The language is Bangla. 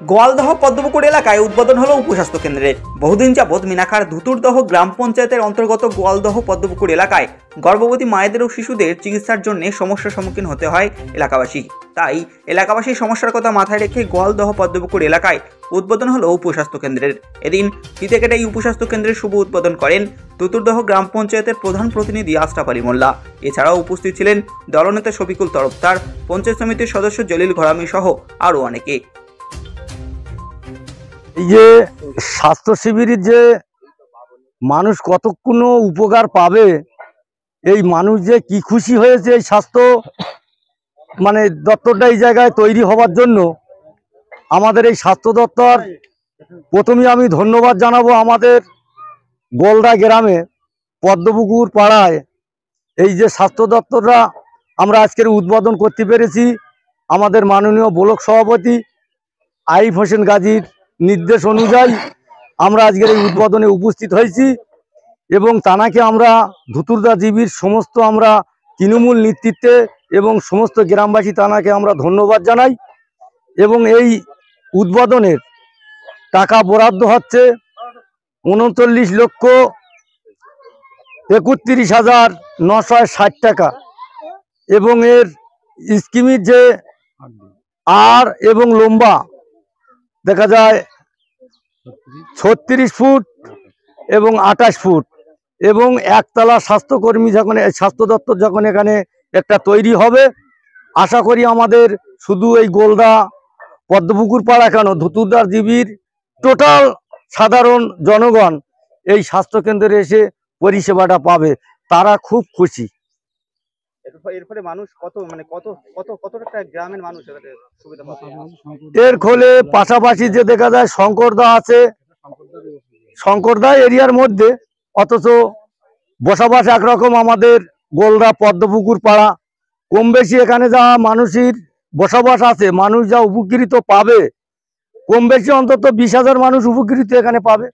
গোয়ালদহ পদ্মপুকুর এলাকায় উদ্বোধন হলো উপস্বাস্থ্য কেন্দ্রের। বহুদিন যাবৎ মিনাখার ধুতুরদহ গ্রাম পঞ্চায়েতের অন্তর্গত গোয়ালদহ পদ্মপুকুর এলাকায় গর্ভবতী মায়েদের ও শিশুদের চিকিৎসার জন্য সমস্যার সম্মুখীন হতে হয় এলাকাবাসী। তাই এলাকাবাসীর সমস্যার কথা মাথায় রেখে গোয়ালদহ পদ্মপুকুর এলাকায় উদ্বোধন হলো উপস্বাস্থ্য কেন্দ্রের। এদিন ফিতে কেটে এই উপস্বাস্থ্য কেন্দ্রের শুভ উদ্বোধন করেন ধুতুরদহ গ্রাম পঞ্চায়েতের প্রধান প্রতিনিধি আশরাফ আলী মোল্লা। এছাড়াও উপস্থিত ছিলেন দলনেতা শফিকুল তরফদার, পঞ্চায়েত সমিতির সদস্য জলিল ঘরামি সহ আরও অনেকে। এই যে স্বাস্থ্য শিবিরের যে মানুষ কতক্ষণ উপকার পাবে, এই মানুষ যে কি খুশি হয়েছে এই স্বাস্থ্য দপ্তরটা এই জায়গায় তৈরি হওয়ার জন্য। আমাদের এই স্বাস্থ্য দপ্তর প্রথমে আমি ধন্যবাদ জানাবো আমাদের গোলদা গ্রামে পদ্মপুকুর পাড়ায় এই যে স্বাস্থ্য দপ্তরটা আমরা আজকের উদ্বোধন করতে পেরেছি। আমাদের মাননীয় ব্লক সভাপতি আইফ হোসেন গাজীর নির্দেশ অনুযায়ী আমরা আজকের এই উদ্বোধনে উপস্থিত হয়েছি এবং তানাকে আমরা ধুতুরদা জীবির সমস্ত আমরা তৃণমূল নেতৃত্বে এবং সমস্ত গ্রামবাসী তানাকে আমরা ধন্যবাদ জানাই। এবং এই উদ্বোধনের টাকা বরাদ্দ হচ্ছে 39,31,960 টাকা এবং এর স্কিমের যে আর এবং লম্বা দেখা যায় 36 ফুট এবং 28 ফুট এবং একতলা স্বাস্থ্যকর্মী যখন স্বাস্থ্য দপ্তর যখন এখানে একটা তৈরি হবে, আশা করি আমাদের শুধু এই গোলদা পদ্মপুকুর পাড়া কেন ধুতুরদার জীবির টোটাল সাধারণ জনগণ এই স্বাস্থ্যকেন্দ্রে এসে পরিষেবাটা পাবে, তারা খুব খুশি। এর ফলে মানুষ কতটা গ্রামের মানুষ সুবিধা পাবে? এর ফলে পাশাপাশি যে দেখা যায় শঙ্করদা আছে, শঙ্করদা এরিয়ার মধ্যে, অথচ বসবাস একরকম আমাদের গোলদা পদ্মপুকুর পাড়া। কম বেশি এখানে যা মানুষের বসবাস আছে, মানুষ যা উপকৃত পাবে, কম বেশি অন্তত 20,000 মানুষ উপকৃত এখানে পাবে।